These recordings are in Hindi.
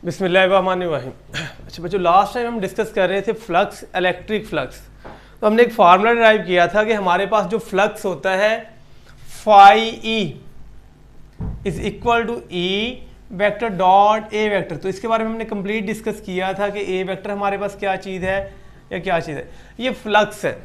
बिस्मिल्लाहिर्रहमानिर्रहीम। अच्छा बच्चों, लास्ट टाइम हम डिस्कस कर रहे थे फ्लक्स, इलेक्ट्रिक फ्लक्स। तो हमने एक फार्मूला डिराइव किया था कि हमारे पास जो फ्लक्स होता है phi E is equal to E vector dot A vector. तो इसके बारे में हमने कंप्लीट डिस्कस किया था कि ए वेक्टर हमारे पास क्या चीज़ है या क्या चीज़ है, ये फ्लक्स है।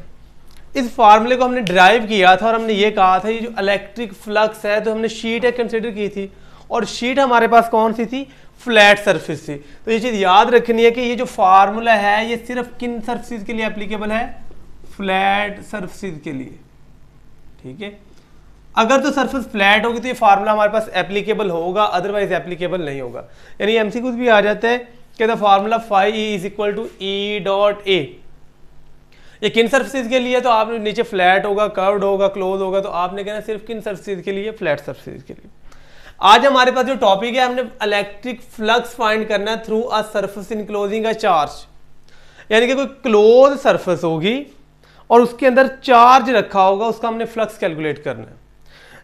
इस फार्मूले को हमने ड्राइव किया था और हमने ये कहा था ये जो इलेक्ट्रिक फ्लक्स है, तो हमने शीट एक कंसिडर की थी और शीट हमारे पास कौन सी थी, फ्लैट सरफेस थी। तो ये चीज़ याद रखनी है कि ये जो फार्मूला है ये सिर्फ किन सरफेस के लिए एप्लीकेबल है, फ्लैट सरफेस के लिए। ठीक है, अगर तो सरफेस फ्लैट होगी तो ये फार्मूला हमारे पास एप्लीकेबल होगा, अदरवाइज एप्लीकेबल नहीं होगा। यानी एमसीक्यूज भी आ जाता है कि the formula phi E is equal to E dot A. ये किन सरफेस के लिए, तो आपने नीचे फ्लैट होगा, कर्व्ड होगा, क्लोज होगा, तो आपने कहना सिर्फ किन सरफेस के लिए, फ्लैट सरफेस के लिए। आज हमारे पास जो टॉपिक है, हमने इलेक्ट्रिक फ्लक्स फाइंड करना है through a surface enclosing a charge. यानी कि कोई क्लोज सरफेस होगी और उसके अंदर चार्ज रखा होगा, उसका हमने फ्लक्स कैलकुलेट करना है।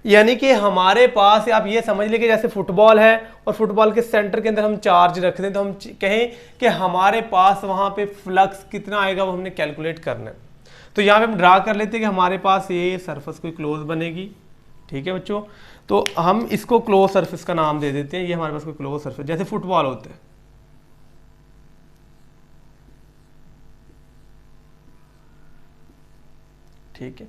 यानी कि हमारे पास, आप ये समझ लें कि जैसे फुटबॉल है और फुटबॉल के सेंटर के अंदर हम चार्ज रख दें, तो हम कहें कि हमारे पास वहाँ पे फ्लक्स कितना आएगा वो हमने कैलकुलेट करना है। तो यहाँ पे हम ड्रा कर लेते हैं कि हमारे पास ये सरफेस कोई क्लोज बनेगी। ठीक है बच्चों, तो हम इसको क्लोज सरफेस का नाम दे देते हैं। ये हमारे पास कोई क्लोज सरफेस जैसे फुटबॉल होता है। ठीक है,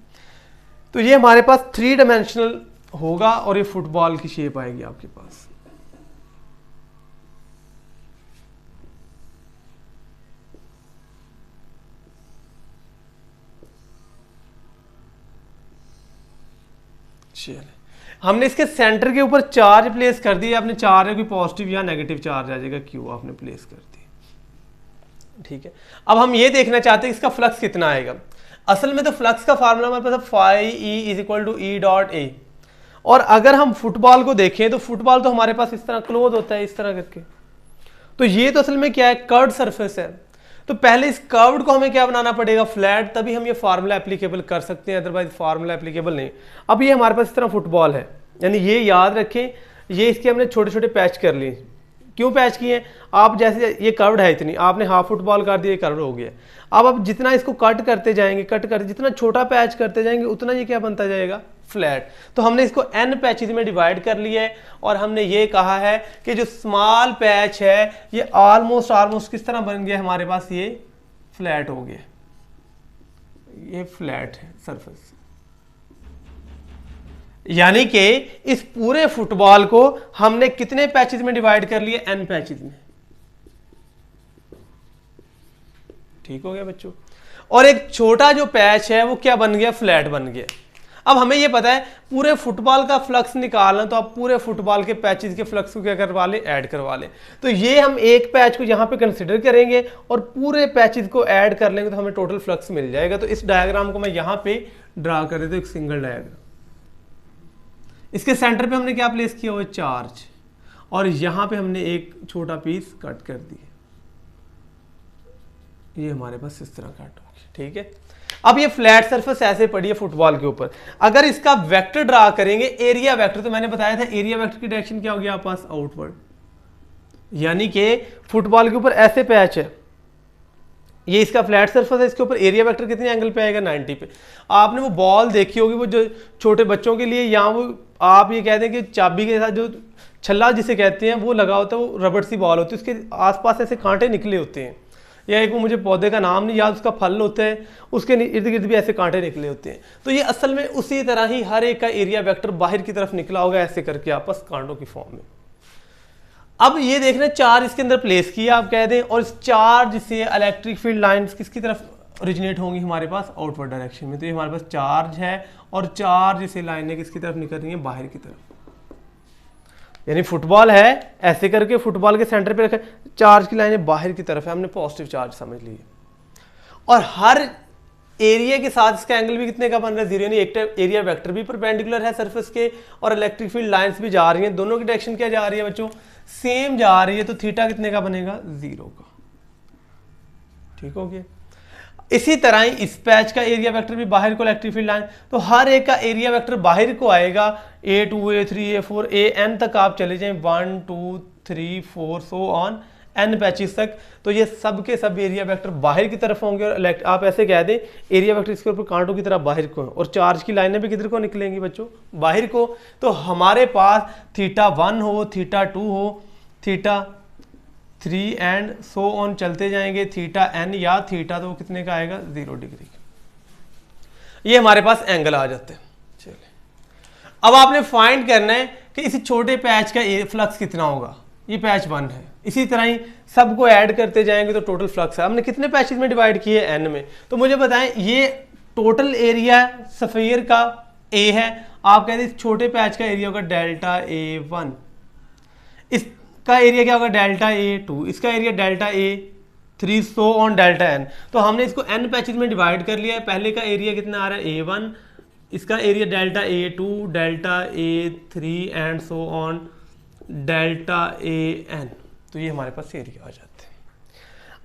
तो ये हमारे पास 3 डायमेंशनल होगा और ये फुटबॉल की शेप आएगी आपके पास। चलिए, हमने इसके सेंटर के ऊपर चार्ज प्लेस कर दिया। आपने चार्ज है कोई पॉजिटिव या नेगेटिव चार्ज आ जाएगा, क्यू आपने प्लेस कर दी। ठीक है, अब हम ये देखना चाहते हैं इसका फ्लक्स कितना आएगा। असल में तो फ्लक्स का फार्मूला हमारे पास phi E is equal to E dot A. और अगर हम फुटबॉल को देखें तो फुटबॉल तो हमारे पास इस तरह क्लोज होता है, इस तरह करके। तो ये तो असल में क्या है, कर्व्ड सरफेस है। तो पहले इस कर्व्ड को हमें क्या बनाना पड़ेगा, फ्लैट, तभी हम ये फार्मूला एप्लीकेबल कर सकते हैं, अदरवाइज फार्मूला एप्लीकेबल नहीं। अब ये हमारे पास इस तरह फुटबॉल है, यानी ये याद रखें, ये इसके हमने छोटे छोटे पैच कर लिए। क्यों पैच किए, आप जैसे ये कर्व्ड है इतनी, आपने हाफ फुटबॉल कर दिया, कर्व्ड हो गया। अब आप जितना इसको कट करते जाएंगे, कट करते जितना छोटा पैच करते जाएंगे उतना ये क्या बनता जाएगा, फ्लैट। तो हमने इसको n पैचेज में डिवाइड कर लिया है और हमने ये कहा है कि जो स्मॉल पैच है ये ऑलमोस्ट किस तरह बन गया हमारे पास, ये फ्लैट हो गया, ये फ्लैट है सरफेस। यानी कि इस पूरे फुटबॉल को हमने कितने पैचेज में डिवाइड कर लिए, n पैचेज में। ठीक हो गया बच्चों, और एक छोटा जो पैच है वो क्या बन गया, फ्लैट बन गया। अब हमें ये पता है पूरे फुटबॉल का फ्लक्स निकालना, तो आप पूरे फुटबॉल के पैचेज के फ्लक्स को क्या करवा लें, ऐड करवा लें। तो ये हम एक पैच को यहाँ पे कंसिडर करेंगे और पूरे पैचेज को ऐड कर लेंगे तो हमें टोटल फ्लक्स मिल जाएगा। तो इस डायग्राम को मैं यहाँ पे ड्रा कर देता हूँ, एक सिंगल डायग्राम। इसके सेंटर पे हमने क्या प्लेस किया हुआ है, चार्ज, और यहाँ पे हमने एक छोटा पीस कट कर दिया। ये हमारे पास इस तरह कट हो गया। ठीक है, अब ये फ्लैट सरफेस ऐसे पड़ी है फुटबॉल के ऊपर। अगर इसका वेक्टर ड्रा करेंगे, एरिया वेक्टर, तो मैंने बताया था एरिया वेक्टर की डायरेक्शन क्या होगी आपके पास, आउटवर्ड। यानी कि फुटबॉल के ऊपर ऐसे पैच है, ये इसका फ्लैट सरफेस है, इसके ऊपर एरिया वेक्टर कितने एंगल पे आएगा, 90 पे। आपने वो बॉल देखी होगी, वो जो छोटे बच्चों के लिए, यहाँ वो आप ये कहते हैं कि चाबी के साथ जो छल्ला जिसे कहते हैं वो लगा होता है, वो रबड़ सी बॉल होती है, उसके आसपास ऐसे कांटे निकले होते हैं। या एक वो मुझे पौधे का नाम नहीं याद, उसका फल होता है, उसके इर्द गिर्द भी ऐसे कांटे निकले होते हैं। तो ये असल में उसी तरह ही हर एक का एरिया वेक्टर बाहर की तरफ निकला होगा, ऐसे करके आपस कांटों की फॉर्म में। अब ये देखना, चार्ज इसके अंदर प्लेस किया आप कह दें, और इस चार्ज से इलेक्ट्रिक फील्ड लाइंस किसकी तरफ ओरिजिनेट होंगी, हमारे पास आउटवर्ड डायरेक्शन में। तो ये हमारे पास चार्ज है और चार्ज से लाइनें किसकी तरफ निकल रही हैं, बाहर की तरफ। यानी फुटबॉल है, ऐसे करके फुटबॉल के सेंटर पे रखा, चार्ज की लाइनें बाहर की तरफ है, हमने पॉजिटिव चार्ज समझ लिए। और हर एरिया के साथ इसका एंगल भी कितने का बन रहा है, 0। यानी एक एरिया वेक्टर भी परपेंडिकुलर है सरफेस के और इलेक्ट्रिक फील्ड लाइंस भी जा रही हैं, दोनों की डायरेक्शन क्या जा रही है बच्चों, सेम जा रही है। तो थीटा कितने का बनेगा, 0 का। ठीक हो गया। इसी तरह ही इस पैच का एरिया वेक्टर भी बाहर को इलेक्ट्रिक फील्ड लाइन, तो हर एक का एरिया वेक्टर बाहर को आएगा, A2 A3 A4 AN तक आप चले जाएं, 1 2 3 4 सो ऑन n पैचेस तक। तो ये सब के सब एरिया वेक्टर बाहर की तरफ होंगे और आप ऐसे कह दें एरिया वेक्टर इसके ऊपर कांटों की तरफ बाहर को, और चार्ज की लाइनें भी किधर को निकलेंगी बच्चों, बाहर को। तो हमारे पास θ1 हो, θ2 हो, θ3 एंड सो ऑन चलते जाएंगे, θn या थीटा तो कितने का आएगा 0 डिग्री। ये हमारे पास एंगल आ जाते हैं। चलिए अब आपने फाइंड करना है कि इस छोटे पैच का फ्लक्स कितना होगा। ये पैच 1 है, इसी तरह ही सबको ऐड करते जाएंगे तो टोटल फ्लक्स है। हमने कितने पैचेस में डिवाइड किए n में, तो मुझे बताएं ये टोटल एरिया स्फीयर का a है, आप कहते हैं छोटे पैच का एरिया होगा डेल्टा A1, इसका एरिया क्या होगा डेल्टा A2, इसका area delta A3 so on delta n। तो हमने इसको n पैचेस में डिवाइड कर लिया है। पहले का एरिया कितना आ रहा है A1, इसका area delta A2, delta A3 and so on delta AN। तो ये हमारे पास एरिया आ जाते हैं।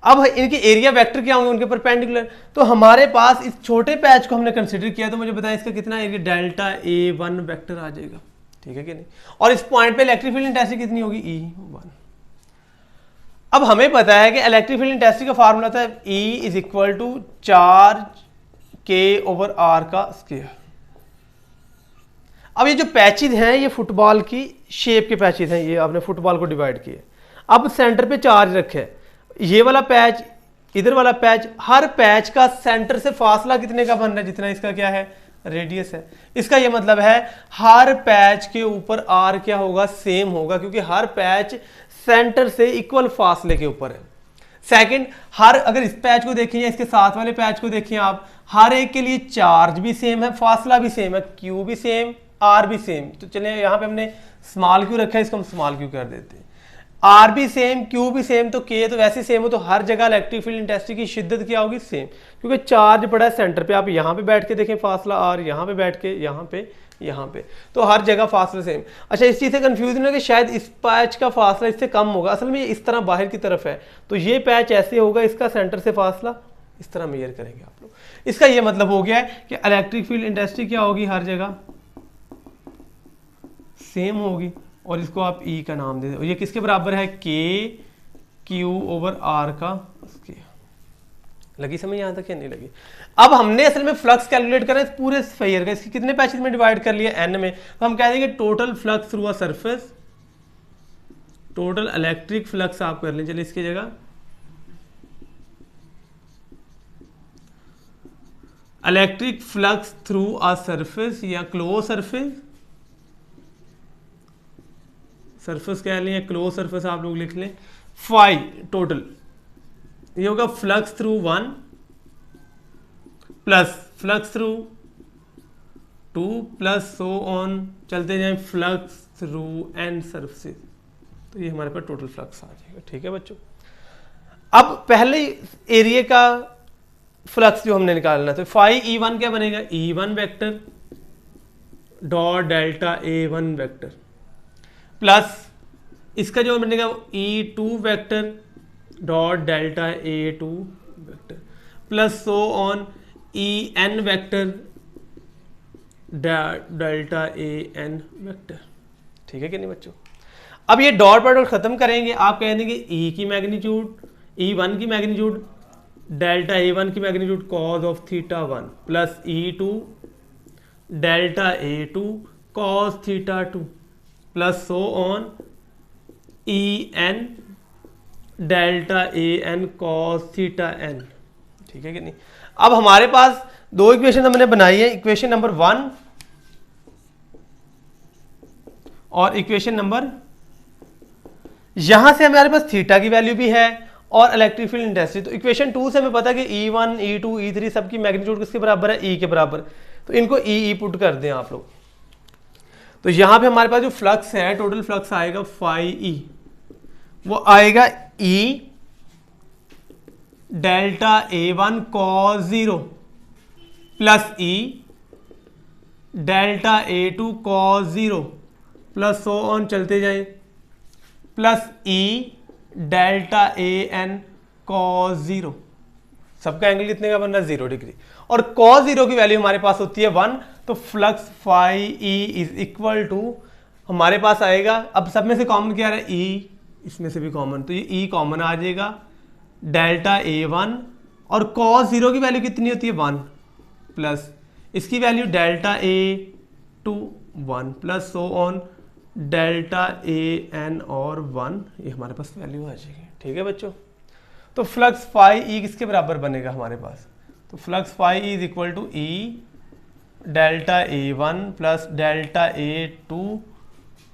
अब इनके एरिया वेक्टर क्या होंगे, उनके परपेंडिकुलर। तो हमारे पास इस छोटे पैच को हमने कंसीडर किया, तो मुझे बताएं इसका कितना एरिया डेल्टा A1 वेक्टर आ जाएगा, ठीक है कि नहीं। और इस पॉइंट पे इलेक्ट्रिक फील्ड इंटेंसिटी कितनी होगी E1। अब हमें पता है कि इलेक्ट्रिक फील्ड इंटेंसिटी का फार्मूला था E is equal to charge K over R का स्क्वायर। अब ये जो पैचेज हैं ये फुटबॉल की शेप के पैचेज हैं, ये आपने फुटबॉल को डिवाइड किए। अब सेंटर पे चार्ज रखे, ये वाला पैच, इधर वाला पैच, हर पैच का सेंटर से फासला कितने का बन रहा है, जितना इसका क्या है रेडियस है। इसका ये मतलब है हर पैच के ऊपर आर क्या होगा सेम होगा, क्योंकि हर पैच सेंटर से इक्वल फासले के ऊपर है। सेकंड, हर अगर इस पैच को देखें या इसके साथ वाले पैच को देखें आप, हर एक के लिए चार्ज भी सेम है, फासला भी सेम है, क्यू भी सेम, आर भी सेम। तो चलिए यहाँ पे हमने स्मॉल क्यू रखा है, इसको हम स्मॉल क्यू कर देते हैं। आर भी सेम, क्यू भी सेम, तो के तो वैसे सेम हो, तो हर जगह इलेक्ट्रिक फील्ड इंटेंसिटी की शिद्दत क्या होगी सेम, क्योंकि चार्ज पड़ा है सेंटर पे। आप यहाँ पे बैठ के देखें फासला आर, यहाँ पे बैठ के, यहाँ पे, तो हर जगह फासला सेम। अच्छा, इस चीज़ से कंफ्यूजन है कि शायद इस पैच का फासला इससे कम होगा, असल में ये इस तरह बाहर की तरफ है, तो ये पैच ऐसे होगा, इसका सेंटर से फासला इस तरह मेजर करेंगे आप लोग। इसका ये मतलब हो गया है कि इलेक्ट्रिक फील्ड इंटेंसिटी क्या होगी हर जगह सेम होगी, और इसको आप E का नाम दे दो। ये किसके बराबर है K Q ओवर R का स्क्वायर। लगी समझ यहाँ तक या नहीं लगी। अब हमने असल में फ्लक्स कैलकुलेट करना है पूरे स्फीयर का, इसके कितने पैचेस में डिवाइड कर लिया n में, तो हम कह देंगे total flux through a surface, total electric flux आप कर लें, चलिए इसकी जगह electric flux through a surface या क्लोज सरफेस कह लें या क्लोज सरफेस आप लोग लिख लें। फाई टोटल ये होगा flux through 1 plus flux through 2 plus so on चलते जाएं फ्लक्स थ्रू n सरफेसेस। तो ये हमारे पास टोटल फ्लक्स आ जाएगा, ठीक है बच्चों। अब पहले एरिया का फ्लक्स जो हमने निकालना था, फाई E1 क्या बनेगा, E1 vector dot delta A1 vector plus इसका जो बनेगा E2 vector dot delta A2 vector plus so on EN vector delta AN vector, ठीक है कि नहीं बच्चों। अब ये डॉट प्रोडक्ट खत्म करेंगे, आप कह देंगे E की मैग्नीट्यूड, E1 की मैग्नीट्यूड डेल्टा A1 की magnitude cos of θ1 plus E2 delta A2 cos θ2 plus so on EN delta AN cos θn, ठीक है कि नहीं। अब हमारे पास दो इक्वेशन हमने बनाई है, इक्वेशन नंबर 1 और इक्वेशन नंबर, यहां से हमारे पास थीटा की वैल्यू भी है और इलेक्ट्रिक फील्ड इंटेंसिटी। तो इक्वेशन 2 से हमें पता है कि E1 E2 E3 सबकी मैग्नीट्यूड किसके बराबर है, E के बराबर। तो इनको E पुट कर दें आप लोग। तो यहां पे हमारे पास जो फ्लक्स है टोटल फ्लक्स आएगा फाई E, वो आएगा E delta A1 cos 0 plus E delta A2 cos 0 plus so on चलते जाएं plus E delta AN cos 0। सबका एंगल कितने का बन रहा है 0 डिग्री, और कॉस 0 की वैल्यू हमारे पास होती है 1। तो flux phi E is equal to हमारे पास आएगा, अब सब में से कॉमन क्या आ रहा है E इसमें से भी कॉमन, तो ये ई कॉमन आ जाएगा, डेल्टा A1 और cos 0 की वैल्यू कितनी होती है 1 प्लस इसकी value delta A2 1 plus so on delta AN और 1, ये हमारे पास वैल्यू आ जाएगी। ठीक है बच्चों, तो फ्लक्स फाई ई किसके बराबर बनेगा हमारे पास, तो flux phi E is equal to E delta A1 plus delta A2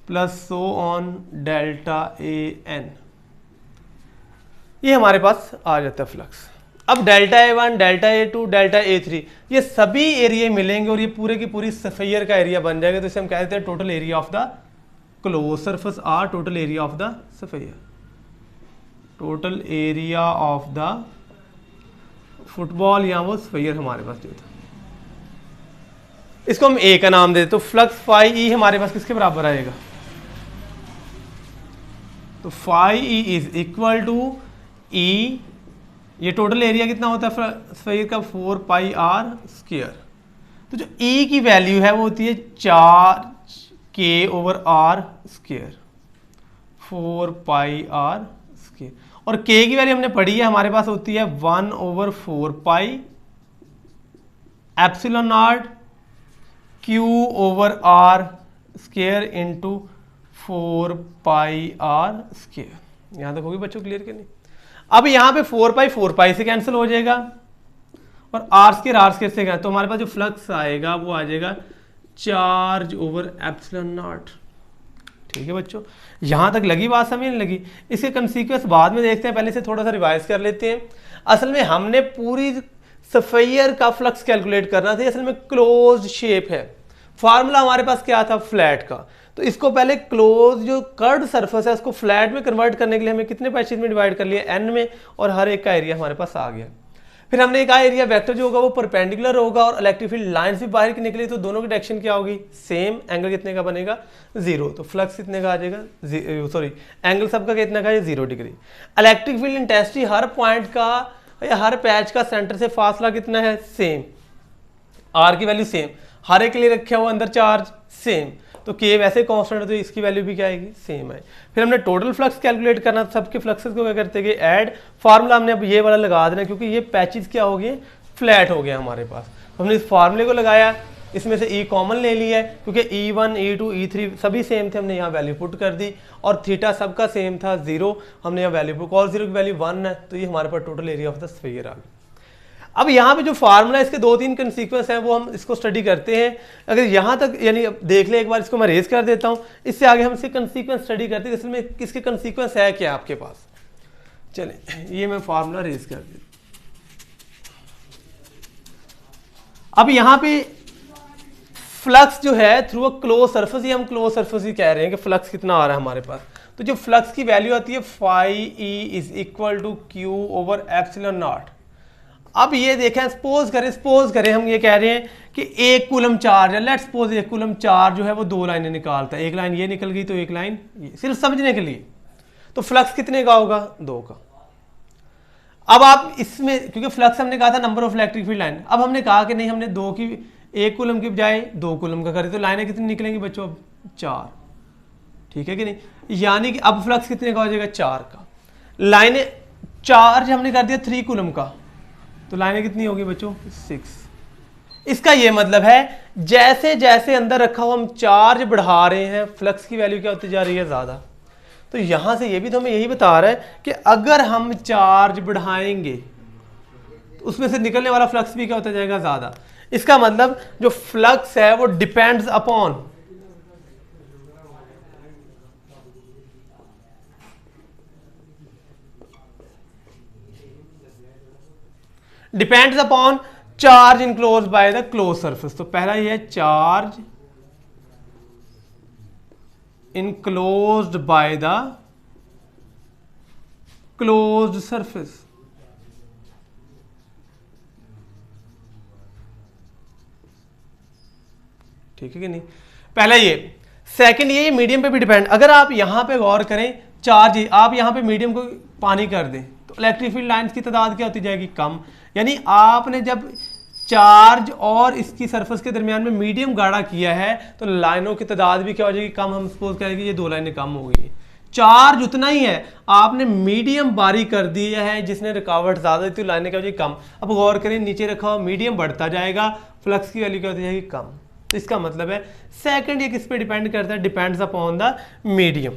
plus so on delta AN, ये हमारे पास आ जाता है फ्लक्स। अब delta A1 delta A2 delta A3 ये सभी एरिया मिलेंगे और ये पूरे की पूरी स्फीयर का एरिया बन जाएगा, तो इसे हम कह देते हैं total area of the close surface are, total area of the sphere, total area of the football या वो स्फीयर हमारे पास जो था, इसको हम ए का नाम देते। तो फ्लक्स फाई ई हमारे पास किसके बराबर आएगा, तो phi E is equal to E, ये टोटल एरिया कितना होता है स्फीयर का 4 पाई आर स्क्वायर, तो जो ई की वैल्यू है वो होती है 4k over R square, 4 pi R square, और k की वैल्यू हमने पढ़ी है हमारे पास होती है 1 over 4 pi epsilon not q over R square into 4 pi R square. यहां तक होगी बच्चों क्लियर कि नहीं। अब यहां पे 4 पाई से कैंसिल हो जाएगा और आर स्क्वायर से, तो हमारे पास जो फ्लक्स आएगा वो आ जाएगा चार्ज ओवर एप्सिलॉन नॉट। ठीक है बच्चों, यहां तक लगी बात, समझ नहीं लगी, इसके कंसीक्वेंस बाद में देखते हैं, पहले से थोड़ा सा रिवाइज कर लेते हैं। असल में हमने पूरी स्फीयर का फ्लक्स कैलकुलेट करना था, असल में क्लोज शेप है, फार्मूला हमारे पास क्या था फ्लैट का, तो इसको पहले क्लोज जो कर्व्ड सरफेस है उसको फ्लैट में कन्वर्ट करने के लिए हमें कितने पैचेज में डिवाइड कर लिया n में, और हर एक का एरिया हमारे पास आ गया। फिर हमने कहा एरिया वेक्टर जो होगा वो परपेंडिकुलर होगा और इलेक्ट्रिक फील्ड लाइंस भी बाहर की निकली, तो दोनों की डायरेक्शन क्या होगी सेम, एंगल कितने का बनेगा 0, तो फ्लक्स कितने का आ जाएगा, सॉरी एंगल सबका कितना का है 0 डिग्री। इलेक्ट्रिक फील्ड इंटेंसिटी हर पॉइंट का या हर पैच का सेंटर से फासला कितना है सेम, आर की वैल्यू सेम, हर एक के लिए रखे हुआ अंदर चार्ज सेम, तो के वैसे कांस्टेंट है तो इसकी वैल्यू भी क्या आएगी सेम है। फिर हमने टोटल फ्लक्स कैलकुलेट करना, सबके फ्लक्सेस को क्या करते हैं ऐड, फार्मूला हमने अब ये वाला लगा देना क्योंकि ये पैचेस क्या हो गए फ्लैट हो गया हमारे पास, तो हमने इस फार्मूले को लगाया, इसमें से ई कॉमन ले लिया है क्योंकि E1 E2 E3 सभी सेम थे, हमने यहाँ वैल्यू पुट कर दी और थीटा सबका सेम था 0, हमने यहाँ वैल्यू पुट, cos 0 की वैल्यू 1 है, तो ये हमारे पास total area of the sphere आ गया। अब यहाँ पे जो फार्मूला इसके 2-3 कंसीक्वेंस हैं वो हम इसको स्टडी करते हैं। अगर यहाँ तक यानी देख ले एक बार, इसको मैं रेज कर देता हूँ, इससे आगे हम इसके कंसीक्वेंस स्टडी करते हैं, इसमें किसके कंसीक्वेंस है क्या आपके पास। चले ये मैं फार्मूला रेज कर देता हूँ। अब यहाँ पे फ्लक्स जो है थ्रू अ क्लोज सरफेस, ये हम क्लोज सरफेस ही कह रहे हैं कि फ्लक्स कितना आ रहा है हमारे पास, तो जो फ्लक्स की वैल्यू आती है phi E is equal to Q over epsilon not. अब ये देखें, सपोज करें हम ये कह रहे हैं कि 1 कूलम चार्ज है, लेट्स सपोज 1 कूलम चार्ज जो है वो 2 लाइनें निकालता है, एक लाइन ये निकल गई तो एक लाइन ये, सिर्फ समझने के लिए, तो फ्लक्स कितने का होगा 2 का। अब आप इसमें क्योंकि फ्लक्स हमने कहा था number of electric field line, अब हमने कहा कि नहीं हमने 2 की 1 कूलम की बजाय 2 कूलम का करें, तो लाइनें कितनी निकलेंगी बच्चों अब 4, ठीक है कि नहीं, यानी कि अब फ्लक्स कितने का हो जाएगा 4 का। लाइनें चार्ज हमने कर दिया 3 कूलम का, तो लाइनें कितनी होगी बच्चों 6। इसका ये मतलब है जैसे जैसे अंदर रखा हुआ हम चार्ज बढ़ा रहे हैं फ्लक्स की वैल्यू क्या होती जा रही है ज्यादा। तो यहां से ये भी तो हमें यही बता रहा है कि अगर हम चार्ज बढ़ाएंगे तो उसमें से निकलने वाला फ्लक्स भी क्या होता जाएगा ज्यादा। इसका मतलब जो फ्लक्स है वो depends upon charge enclose by the close surface. तो पहला ये है charge enclosed by the closed surface. ठीक है कि नहीं, पहला ये। सेकंड ये मीडियम पे भी डिपेंड, अगर आप यहां पे गौर करें चार्ज आप यहां पे मीडियम को पानी कर दें तो इलेक्ट्रिक फील्ड लाइंस की तादाद क्या होती जाएगी कम, यानी आपने जब चार्ज और इसकी सरफेस के दरमियान में मीडियम गाढ़ा किया है तो लाइनों की तादाद भी क्या हो जाएगी कम। हम सपोज करेंगे ये 2 लाइनें कम हो गई, चार्ज उतना ही है, आपने मीडियम बारीक कर दिया है, जिसने रुकावट ज़्यादा दी तो लाने की वजह कम। अब गौर करें नीचे रखा हुआ मीडियम बढ़ता जाएगा, फ्लक्स की वैल्यू क्या होती जाएगी कम। तो इसका मतलब है सेकंड ये किस पे डिपेंड करता है, डिपेंड्स अपॉन द मीडियम।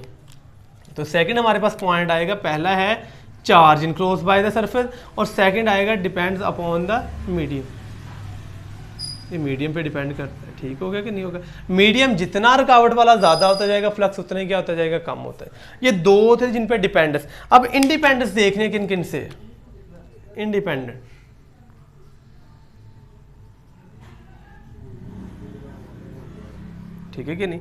तो सेकंड हमारे पास पॉइंट आएगा, पहला है charge enclose by the surface और सेकंड आएगा डिपेंड्स अपॉन द मीडियम। ये मीडियम पे डिपेंड करता है, ठीक हो गया कि नहीं होगा। मीडियम जितना रुकावट वाला ज़्यादा होता जाएगा, फ्लक्स उतना ही क्या होता जाएगा कम होता है। ये दो थे जिन पे डिपेंडेंस। अब इंडिपेंडेंस देखने किन किन से, इंडिपेंडेंट ठीक है कि नहीं।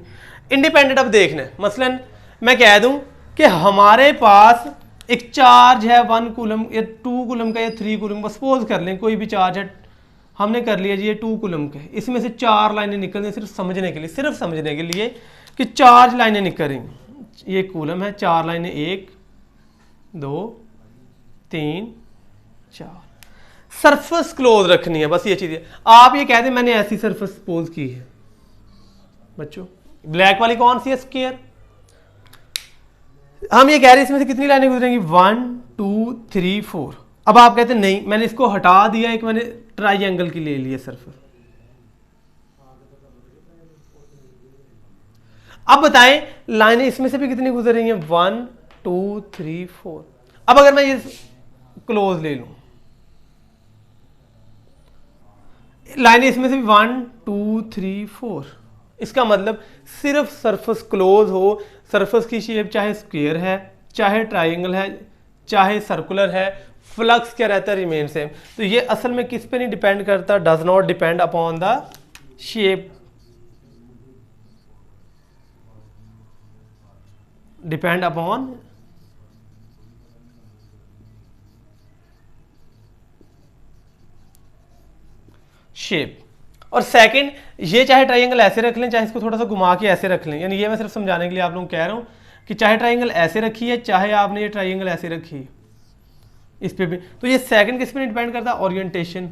इंडिपेंडेंट अब देखना है, मसलन मैं कह दूं कि हमारे पास एक चार्ज है 1 कूलम या 2 कूलम का या 3 कूलम का, सपोज कर लें कोई भी चार्ज है, हमने कर लिया जी ये 2 कूलम के, इसमें से 4 लाइनें निकल रही, सिर्फ समझने के लिए कि 4 लाइनें निकल रही। ये कूलम है, 4 लाइनें 1 2 3 4, सरफेस क्लोज रखनी है, बस ये चीज़ है। आप ये कहते हैं मैंने ऐसी सरफेस सपोज की है बच्चों, ब्लैक वाली कौन सी है, स्क्वायर। हम ये कह रहे हैं इसमें से कितनी लाइनें गुजरेंगी, 1 2 3 4। अब आप कहते हैं नहीं, मैंने इसको हटा दिया, एक मैंने ट्राइंगल की ले लिया सरफेस। अब बताएं लाइनें इसमें से भी कितनी गुजर रही हैं, 1 2 3 4। अब अगर मैं ये क्लोज ले लूं, लाइनें इसमें से भी 1 2 3 4, इसका मतलब सिर्फ सरफेस क्लोज हो, सरफेस की शेप चाहे स्क्वायर है, चाहे ट्राइंगल है, चाहे सर्कुलर है, फ्लक्स क्या रहता है, रिमेन सेम। तो ये असल में किस पे नहीं डिपेंड करता, does not depend upon the shape, depend upon shape. और सेकंड, ये चाहे ट्राइंगल ऐसे रख लें, चाहे इसको थोड़ा सा घुमा के ऐसे रख लें, यानी ये मैं सिर्फ समझाने के लिए आप लोगों को कह रहा हूं कि चाहे ट्राइंगल ऐसे रखी है, चाहे आपने ये ट्राइंगल ऐसे रखी है, इस पे भी। तो ये सेकंड किस पे डिपेंड करता है, ओरिएंटेशन।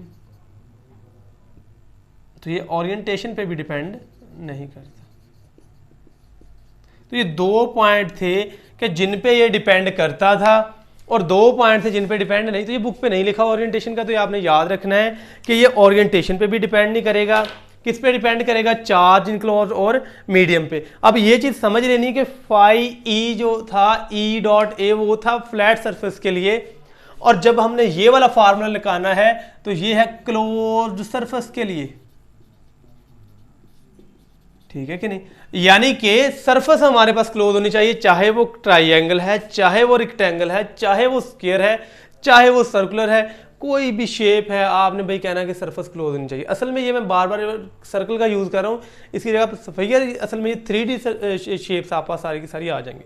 तो ये ओरिएंटेशन पे भी डिपेंड नहीं करता। तो ये 2 पॉइंट थे कि जिन पे ये डिपेंड करता था और 2 पॉइंट थे जिन पे डिपेंड नहीं। तो ये बुक पे नहीं लिखा ओरिएंटेशन का, तो ये आपने याद रखना है कि ये ओरिएंटेशन पे भी डिपेंड नहीं करेगा। किस पे डिपेंड करेगा, चार्ज इनक्लोज और मीडियम पे। अब ये चीज समझ लेनी कि फाई ई जो था, ई डॉट ए, वो था फ्लैट सरफेस के लिए, और जब हमने ये वाला फार्मूला निकालना है तो ये है क्लोज्ड सरफेस के लिए, ठीक है कि नहीं। यानी कि सरफेस हमारे पास क्लोज होनी चाहिए, चाहे वो ट्राइंगल है, चाहे वो रेक्टेंगल है, चाहे वो स्क्वायर है, चाहे वो सर्कुलर है, कोई भी शेप है, आपने भाई कहना कि सरफेस क्लोज होनी चाहिए। असल में ये मैं बार बार सर्कल का यूज कर रहा हूँ, इसकी जगह फिगर असल में ये 3D शेप्स आप पास सारी की सारी आ जाएंगी।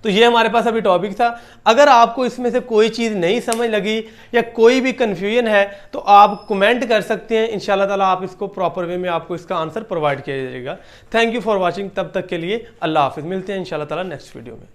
तो ये हमारे पास अभी टॉपिक था। अगर आपको इसमें से कोई चीज़ नहीं समझ लगी या कोई भी कन्फ्यूजन है तो आप कमेंट कर सकते हैं, इंशाल्लाह ताला आप इसको प्रॉपर वे में आपको इसका आंसर प्रोवाइड किया जाएगा। थैंक यू फॉर वॉचिंग, तब तक के लिए अल्लाह हाफिज़, मिलते हैं इंशाल्लाह ताला नेक्स्ट वीडियो में।